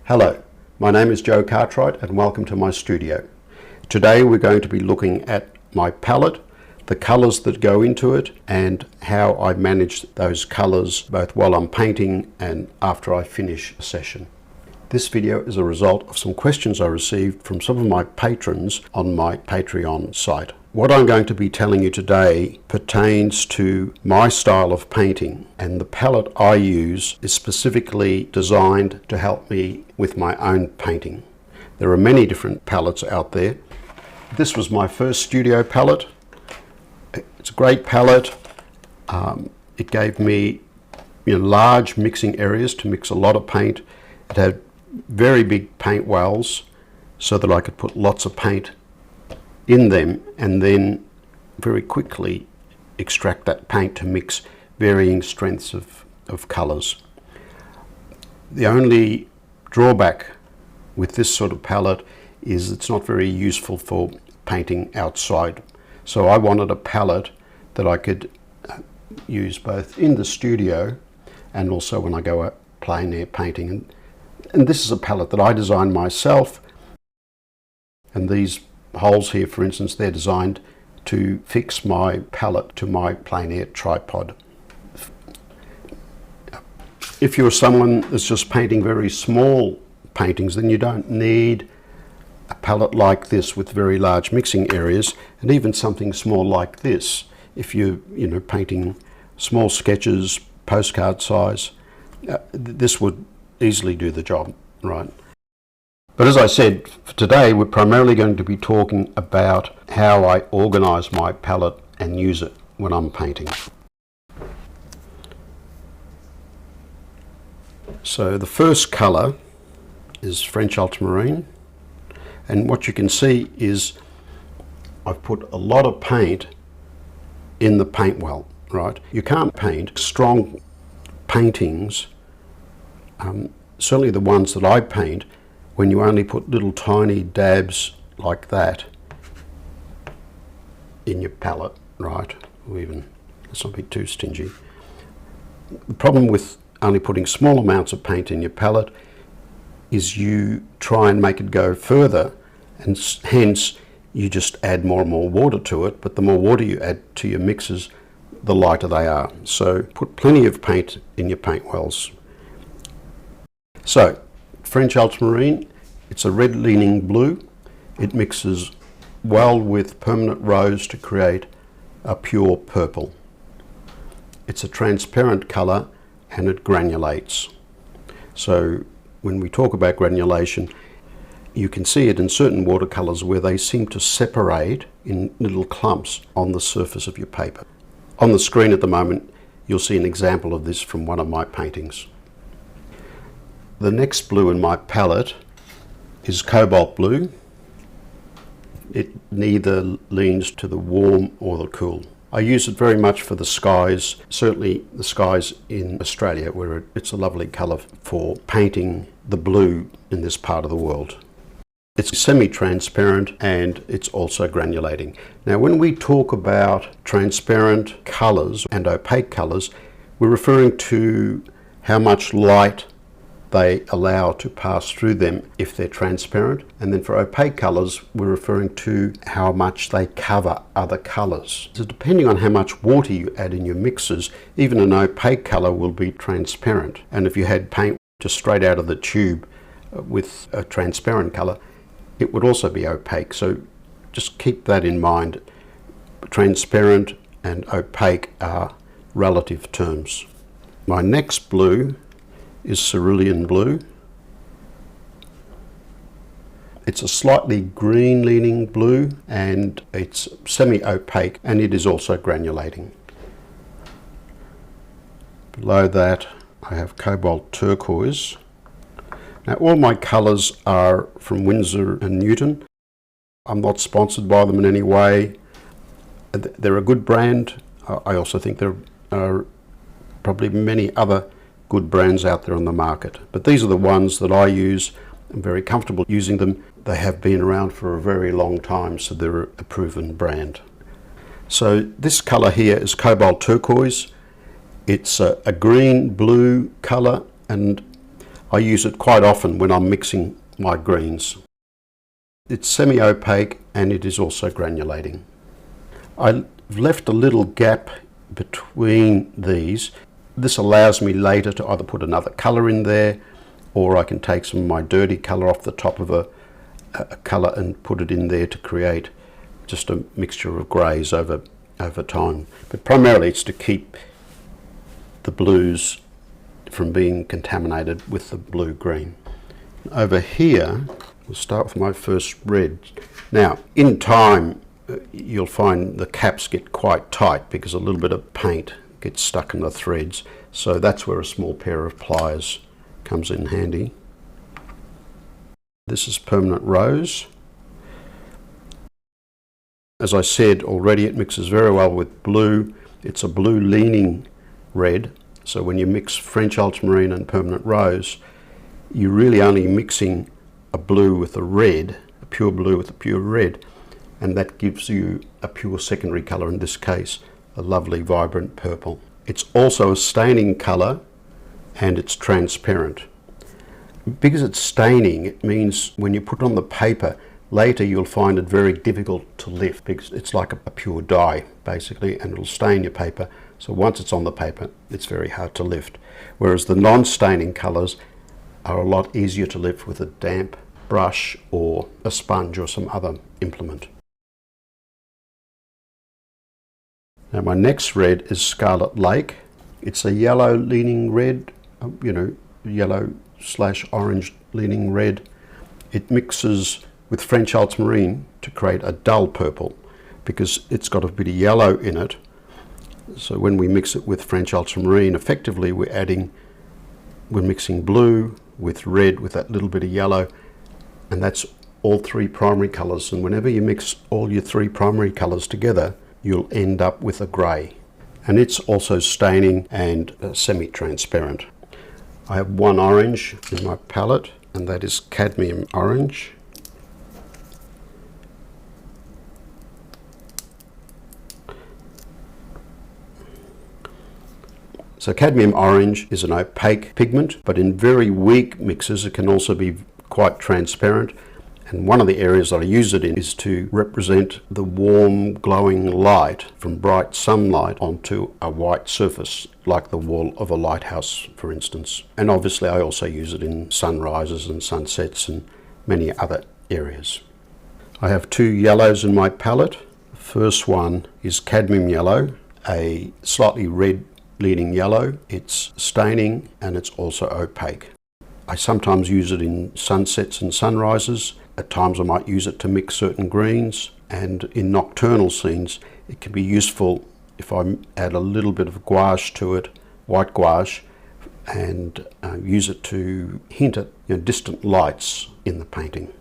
Hello, my name is Joe Cartwright and welcome to my studio. Today we're going to be looking at my palette, the colours that go into it, and how I manage those colours both while I'm painting and after I finish a session. This video is a result of some questions I received from some of my patrons on my Patreon site. What I'm going to be telling you today pertains to my style of painting, and the palette I use is specifically designed to help me with my own painting. There are many different palettes out there. This was my first studio palette. It's a great palette. It gave me large mixing areas to mix a lot of paint. It had very big paint wells so that I could put lots of paint in them and then very quickly extract that paint to mix varying strengths of colours. The only drawback with this sort of palette is it's not very useful for painting outside. So I wanted a palette that I could use both in the studio and also when I go out plein air painting. And this is a palette that I designed myself, and these holes here, for instance, they're designed to fix my palette to my plein air tripod. If you're someone that's just painting very small paintings, then you don't need a palette like this with very large mixing areas, and even something small like this. If you're painting small sketches, postcard size, this would easily do the job, right? But as I said, for today we're primarily going to be talking about how I organize my palette and use it when I'm painting. So the first color is French ultramarine, and what you can see is I've put a lot of paint in the paint well, right? You can't paint strong paintings, certainly the ones that I paint, when you only put little tiny dabs like that in your palette, right? Or even, let's not be too stingy. The problem with only putting small amounts of paint in your palette is you try and make it go further, and hence you just add more and more water to it, but the more water you add to your mixes, the lighter they are. So put plenty of paint in your paint wells. So French ultramarine, it's a red leaning blue. It mixes well with permanent rose to create a pure purple. It's a transparent color and it granulates. So when we talk about granulation, you can see it in certain watercolors where they seem to separate in little clumps on the surface of your paper. On the screen at the moment, you'll see an example of this from one of my paintings. The next blue in my palette is cobalt blue. It neither leans to the warm or the cool. I use it very much for the skies, certainly the skies in Australia, where it's a lovely colour for painting the blue in this part of the world. It's semi-transparent and it's also granulating. Now when we talk about transparent colours and opaque colours, we're referring to how much light they allow to pass through them if they're transparent, and then for opaque colours we're referring to how much they cover other colours. So depending on how much water you add in your mixes, even an opaque colour will be transparent, and if you had paint just straight out of the tube with a transparent colour, it would also be opaque. So just keep that in mind. Transparent and opaque are relative terms. My next blue is cerulean blue. It's a slightly green leaning blue and it's semi-opaque, and it is also granulating. Below that I have cobalt turquoise. Now all my colours are from Winsor & Newton. I'm not sponsored by them in any way. They're a good brand. I also think there are probably many other good brands out there on the market, but these are the ones that I use. I'm very comfortable using them. They have been around for a very long time, so they're a proven brand. So this colour here is cobalt turquoise. It's a green blue colour, and I use it quite often when I'm mixing my greens. It's semi-opaque and it is also granulating. I've left a little gap between these. This allows me later to either put another colour in there, or I can take some of my dirty colour off the top of a colour and put it in there to create just a mixture of greys over time. But primarily it's to keep the blues from being contaminated with the blue-green. Over here, we'll start with my first red. Now, in time, you'll find the caps get quite tight because a little bit of paint gets stuck in the threads. So that's where a small pair of pliers comes in handy. This is Permanent Rose. As I said already, it mixes very well with blue. It's a blue leaning red. So when you mix French Ultramarine and Permanent Rose, you're really only mixing a blue with a red, a pure blue with a pure red, and that gives you a pure secondary colour, in this case, a lovely vibrant purple. It's also a staining colour and it's transparent. Because it's staining, it means when you put it on the paper, later you'll find it very difficult to lift because it's like a pure dye, basically, and it'll stain your paper. So once it's on the paper, it's very hard to lift. Whereas the non-staining colours are a lot easier to lift with a damp brush or a sponge or some other implement. Now my next red is Scarlet Lake. It's a yellow leaning red, yellow/orange leaning red. It mixes with French Ultramarine to create a dull purple because it's got a bit of yellow in it. So when we mix it with French Ultramarine, effectively we're mixing blue with red with that little bit of yellow, and that's all three primary colours. And whenever you mix all your three primary colours together, you'll end up with a grey. And it's also staining and semi-transparent. I have one orange in my palette, and that is Cadmium Orange. So cadmium orange is an opaque pigment, but in very weak mixes it can also be quite transparent. And one of the areas that I use it in is to represent the warm glowing light from bright sunlight onto a white surface, like the wall of a lighthouse, for instance. And obviously I also use it in sunrises and sunsets and many other areas. I have two yellows in my palette. The first one is cadmium yellow, a slightly red leaning yellow. It's staining and it's also opaque. I sometimes use it in sunsets and sunrises. At times I might use it to mix certain greens, and in nocturnal scenes it can be useful if I add a little bit of gouache to it, white gouache, and use it to hint at distant lights in the painting.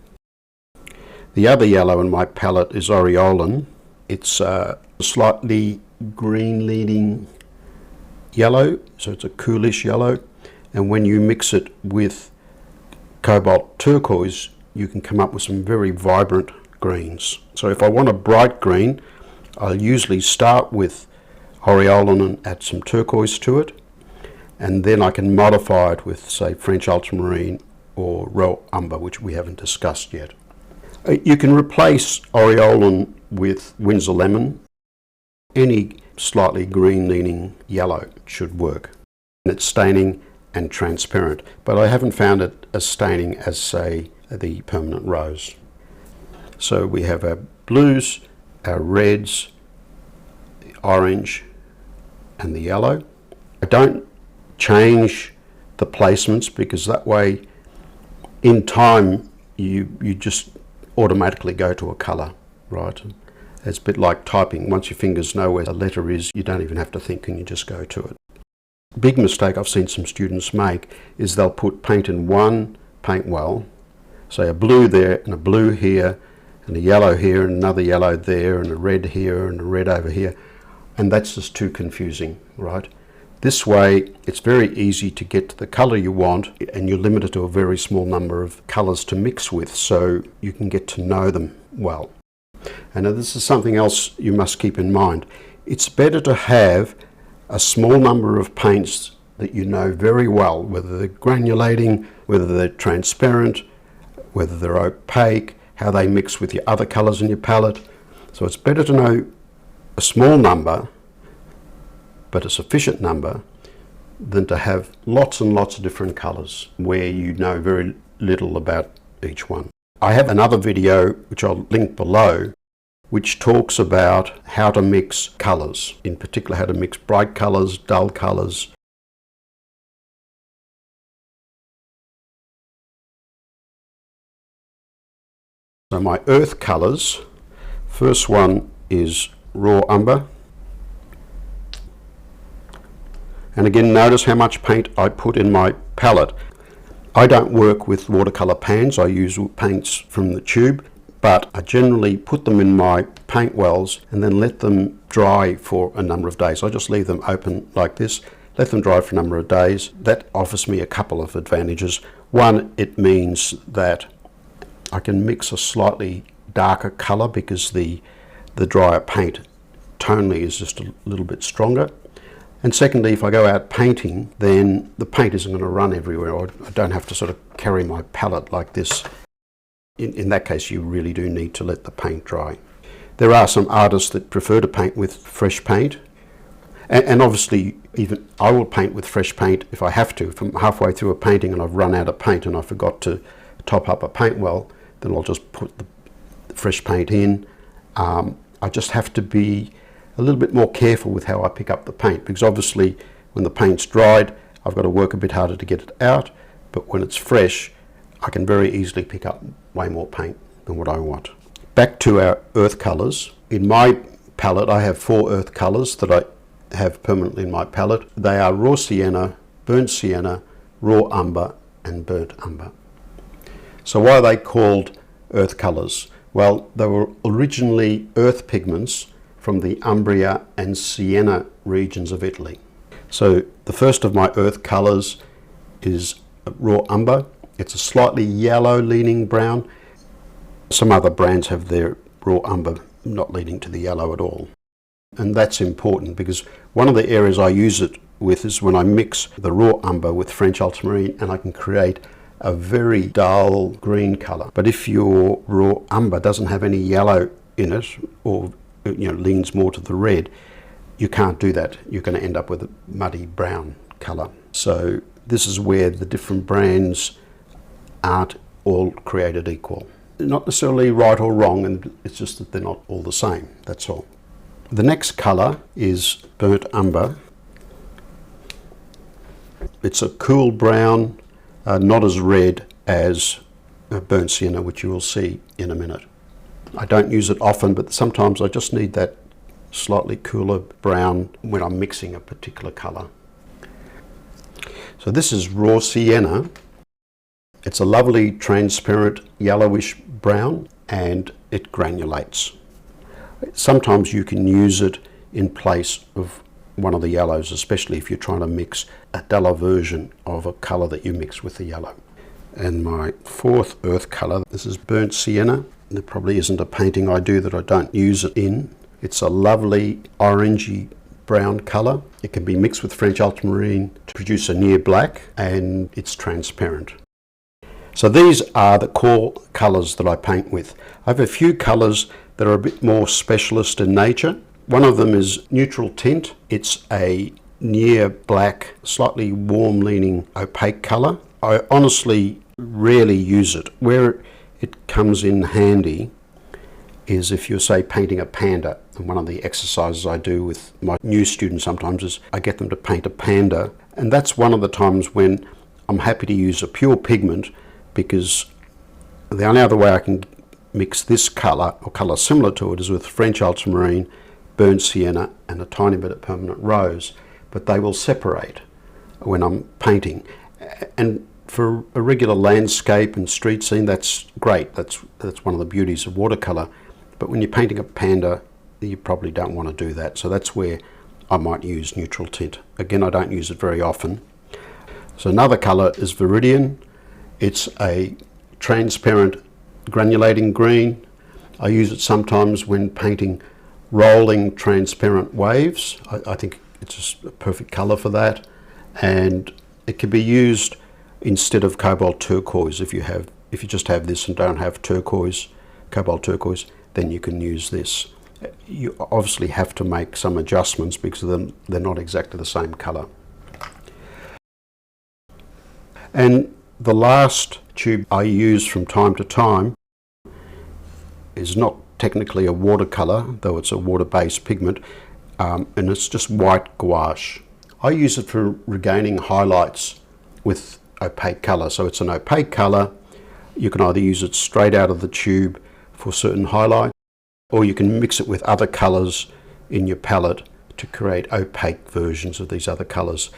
The other yellow in my palette is Aureolin. It's a slightly green leaning yellow, so it's a coolish yellow, and when you mix it with cobalt turquoise you can come up with some very vibrant greens. So if I want a bright green, I'll usually start with Aureolin and add some turquoise to it, and then I can modify it with, say, French Ultramarine or Royal Umber, which we haven't discussed yet. You can replace Aureolin with Winsor Lemon. Any slightly green leaning yellow should work. And it's staining and transparent, but I haven't found it as staining as, say, the Permanent Rose. So we have our blues, our reds, the orange and the yellow. I don't change the placements because that way in time you just automatically go to a colour, right? It's a bit like typing. Once your fingers know where a letter is, you don't even have to think and you just go to it. Big mistake I've seen some students make is they'll put paint in one paint well, say a blue there and a blue here and a yellow here and another yellow there and a red here and a red over here, and that's just too confusing, right? This way it's very easy to get to the colour you want, and you're limited to a very small number of colours to mix with, so you can get to know them well. And now this is something else you must keep in mind. It's better to have a small number of paints that you know very well, whether they're granulating, whether they're transparent, whether they're opaque, how they mix with your other colours in your palette. So it's better to know a small number, but a sufficient number, than to have lots and lots of different colours where you know very little about each one. I have another video, which I'll link below, which talks about how to mix colours, in particular how to mix bright colours, dull colours. So my earth colours, first one is raw umber. And again, notice how much paint I put in my palette. I don't work with watercolour pans, I use paints from the tube, but I generally put them in my paint wells and then let them dry for a number of days. I just leave them open like this, let them dry for a number of days. That offers me a couple of advantages. One, it means that I can mix a slightly darker colour because the drier paint tonally is just a little bit stronger. And secondly, if I go out painting, then the paint isn't going to run everywhere. I don't have to sort of carry my palette like this. In that case, you really do need to let the paint dry. There are some artists that prefer to paint with fresh paint. And obviously, even I will paint with fresh paint if I have to. If I'm halfway through a painting and I've run out of paint and I forgot to top up a paint well, then I'll just put the fresh paint in. I just have to be a little bit more careful with how I pick up the paint, because obviously when the paint's dried, I've got to work a bit harder to get it out, but when it's fresh, I can very easily pick up way more paint than what I want. Back to our earth colours. In my palette, I have 4 earth colours that I have permanently in my palette. They are raw sienna, burnt sienna, raw umber, and burnt umber. So why are they called earth colours? Well, they were originally earth pigments from the Umbria and Siena regions of Italy. So the first of my earth colours is raw umber. It's a slightly yellow leaning brown. Some other brands have their raw umber not leaning to the yellow at all. And that's important because one of the areas I use it with is when I mix the raw umber with French ultramarine, and I can create a very dull green colour. But if your raw umber doesn't have any yellow in it, or leans more to the red, you can't do that. You're going to end up with a muddy brown colour. So this is where the different brands aren't all created equal. They're not necessarily right or wrong, and it's just that they're not all the same, that's all. The next colour is burnt umber. It's a cool brown, not as red as burnt sienna, which you will see in a minute. I don't use it often, but sometimes I just need that slightly cooler brown when I'm mixing a particular colour. So this is raw sienna. It's a lovely transparent yellowish brown, and it granulates. Sometimes you can use it in place of one of the yellows, especially if you're trying to mix a duller version of a colour that you mix with the yellow. And my 4th earth colour, this is burnt sienna. There probably isn't a painting I do that I don't use it in. It's a lovely orangey brown colour. It can be mixed with French ultramarine to produce a near black, and it's transparent. So these are the core colours that I paint with. I have a few colours that are a bit more specialist in nature. One of them is neutral tint. It's a near black, slightly warm leaning opaque colour. I honestly rarely use it. Where it comes in handy is if you're, say, painting a panda. And one of the exercises I do with my new students sometimes is I get them to paint a panda, and that's one of the times when I'm happy to use a pure pigment, because the only other way I can mix this colour or colour similar to it is with French ultramarine, burnt sienna, and a tiny bit of permanent rose, but they will separate when I'm painting. And for a regular landscape and street scene, that's great. That's one of the beauties of watercolour. But when you're painting a panda, you probably don't want to do that. So that's where I might use neutral tint. Again, I don't use it very often. So another colour is Viridian. It's a transparent granulating green. I use it sometimes when painting rolling transparent waves. I think it's just a perfect colour for that. and it can be used instead of cobalt turquoise. If you just have this and don't have turquoise, cobalt turquoise, then you can use this. You obviously have to make some adjustments because they're not exactly the same color. And the last tube I use from time to time is not technically a watercolor, though it's a water-based pigment, and it's just white gouache. I use it for regaining highlights with opaque color. So it's an opaque color. You can either use it straight out of the tube for certain highlights, or you can mix it with other colors in your palette to create opaque versions of these other colors.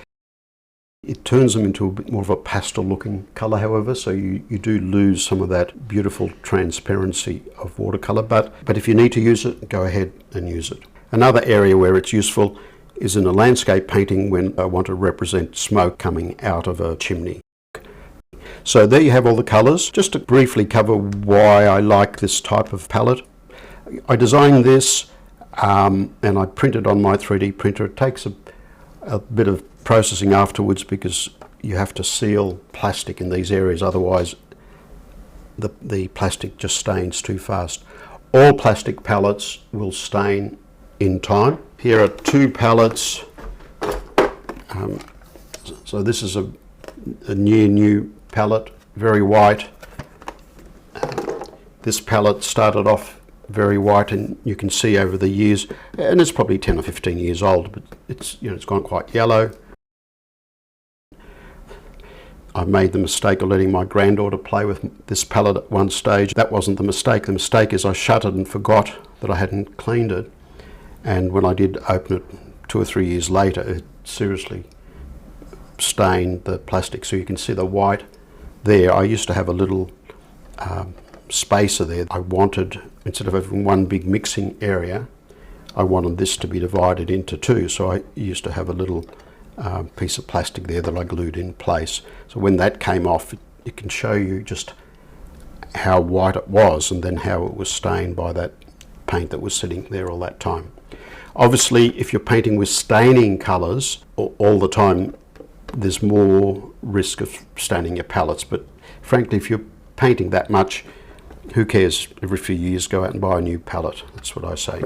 It turns them into a bit more of a pastel looking color, however, so you do lose some of that beautiful transparency of watercolor, but if you need to use it, go ahead and use it. Another area where it's useful is in a landscape painting when I want to represent smoke coming out of a chimney. So there you have all the colors. Just to briefly cover why I like this type of palette. I designed this and I printed on my 3D printer. It takes a bit of processing afterwards because you have to seal plastic in these areas, otherwise the plastic just stains too fast. All plastic palettes will stain in time. Here are two palettes. So this is a new palette, very white. This palette started off very white, and you can see over the years, and it's probably 10 or 15 years old, but it's gone quite yellow. I made the mistake of letting my granddaughter play with this palette at one stage. That wasn't the mistake. The mistake is I shut it and forgot that I hadn't cleaned it. And when I did open it 2 or 3 years later, it seriously stained the plastic. So you can see the white there. I used to have a little spacer there. I wanted, instead of having one big mixing area, I wanted this to be divided into two. So I used to have a little piece of plastic there that I glued in place. So when that came off, it can show you just how white it was and then how it was stained by that paint that was sitting there all that time. Obviously, if you're painting with staining colors all the time, there's more risk of staining your palettes. But frankly, if you're painting that much, who cares? Every few years, go out and buy a new palette. That's what I say.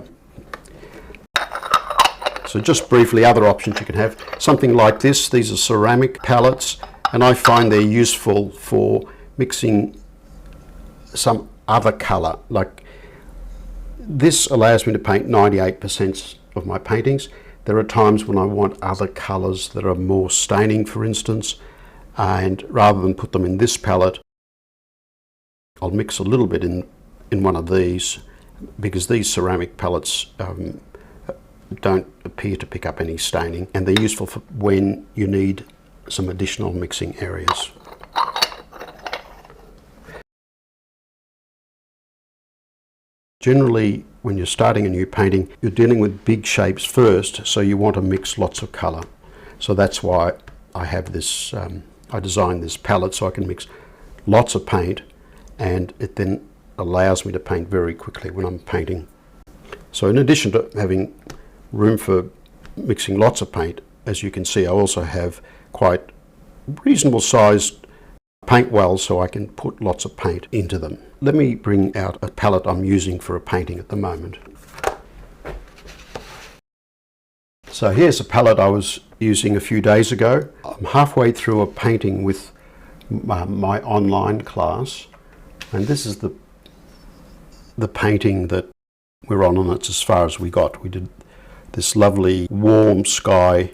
So just briefly, other options you can have. Something like this. These are ceramic palettes, and I find they're useful for mixing some other color. Like this allows me to paint 98% of my paintings. There are times when I want other colors that are more staining, for instance, and rather than put them in this palette, I'll mix a little bit in one of these, because these ceramic palettes don't appear to pick up any staining, and they're useful for when you need some additional mixing areas. Generally, when you're starting a new painting, you're dealing with big shapes first, so you want to mix lots of color. So that's why I have this, I designed this palette so I can mix lots of paint, and it then allows me to paint very quickly when I'm painting. So in addition to having room for mixing lots of paint, as you can see, I also have quite reasonable sized paint wells so I can put lots of paint into them. Let me bring out a palette I'm using for a painting at the moment. So here's a palette I was using a few days ago. I'm halfway through a painting with my online class, and this is the painting that we're on, and it's as far as we got. We did this lovely warm sky,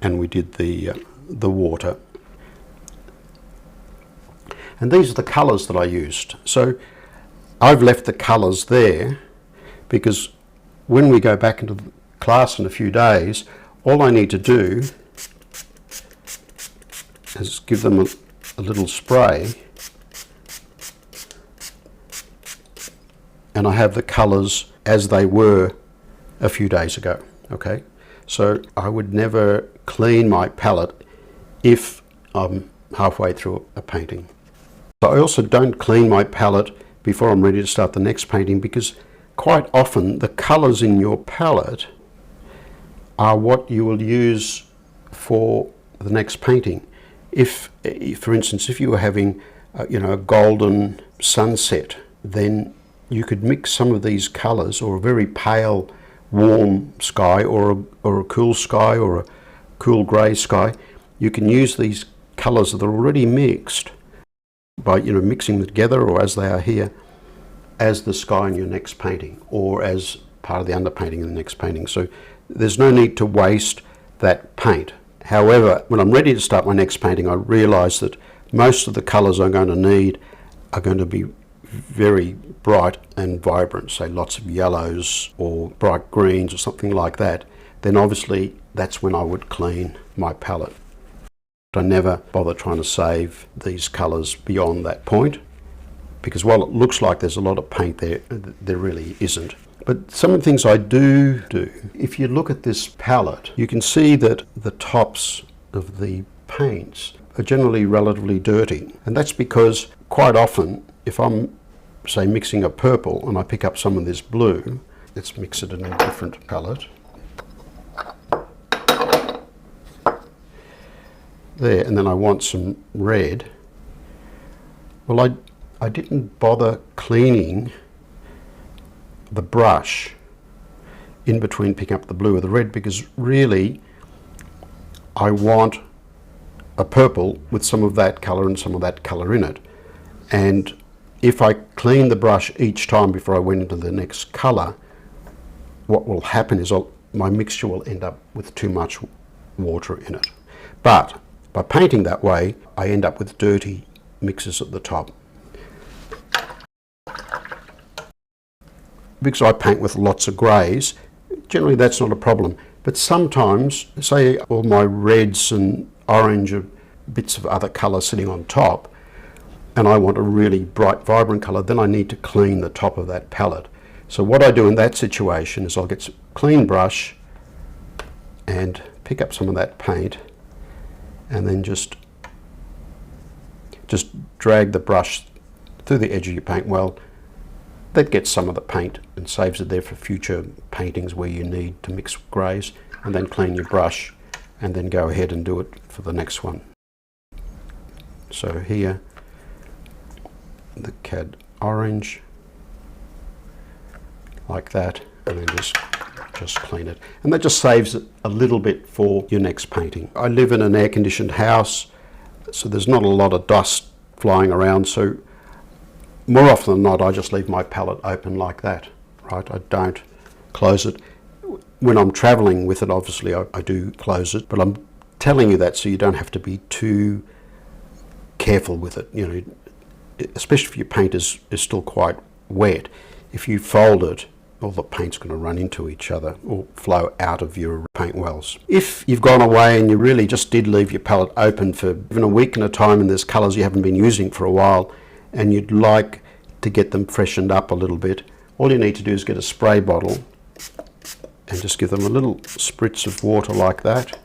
and we did the water. And these are the colours that I used. So I've left the colours there because when we go back into the class in a few days, all I need to do is give them a little spray, and I have the colours as they were a few days ago. Okay, so I would never clean my palette if I'm halfway through a painting. I also don't clean my palette before I'm ready to start the next painting, because quite often the colours in your palette are what you will use for the next painting. If for instance, if you were having a golden sunset, then you could mix some of these colours, or a very pale warm sky, or a cool sky, or a cool grey sky. You can use these colours that are already mixed by mixing them together, or as they are here, as the sky in your next painting, or as part of the underpainting in the next painting. So there's no need to waste that paint. However, when I'm ready to start my next painting, I realise that most of the colours I'm going to need are going to be very bright and vibrant, say lots of yellows or bright greens or something like that. Then obviously that's when I would clean my palette. I never bother trying to save these colours beyond that point, because while it looks like there's a lot of paint there, there really isn't. But some of the things I do, if you look at this palette, you can see that the tops of the paints are generally relatively dirty. And that's because quite often, if I'm, say, mixing a purple and I pick up some of this blue, let's mix it in a different palette. There, and then I want some red. Well, I didn't bother cleaning the brush in between picking up the blue or the red, because really I want a purple with some of that colour and some of that colour in it. And if I clean the brush each time before I went into the next colour, what will happen is my mixture will end up with too much water in it. But by painting that way, I end up with dirty mixes at the top. Because I paint with lots of greys, generally that's not a problem. But sometimes, say all my reds and orange are bits of other colour sitting on top, and I want a really bright, vibrant colour, then I need to clean the top of that palette. So what I do in that situation is I'll get a clean brush and pick up some of that paint, and then just drag the brush through the edge of your paint well. That gets some of the paint and saves it there for future paintings where you need to mix greys, and then clean your brush and then go ahead and do it for the next one. So here, the cad orange, like that, and then just clean it. And that just saves it a little bit for your next painting. I live in an air-conditioned house, so there's not a lot of dust flying around, so more often than not I just leave my palette open like that, right? I don't close it. When I'm traveling with it, obviously I do close it, but I'm telling you that so you don't have to be too careful with it, especially if your paint is still quite wet. If you fold it, all the paint's going to run into each other or flow out of your paint wells. If you've gone away and you really just did leave your palette open for even a week at a time, and there's colours you haven't been using for a while, and you'd like to get them freshened up a little bit, all you need to do is get a spray bottle and just give them a little spritz of water like that.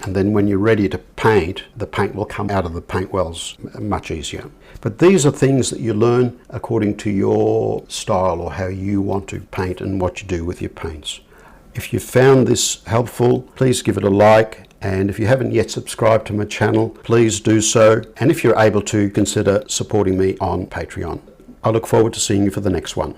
And then when you're ready to paint, the paint will come out of the paint wells much easier. But these are things that you learn according to your style or how you want to paint and what you do with your paints. If you found this helpful, please give it a like. And if you haven't yet subscribed to my channel, please do so. And if you're able to, consider supporting me on Patreon. I look forward to seeing you for the next one.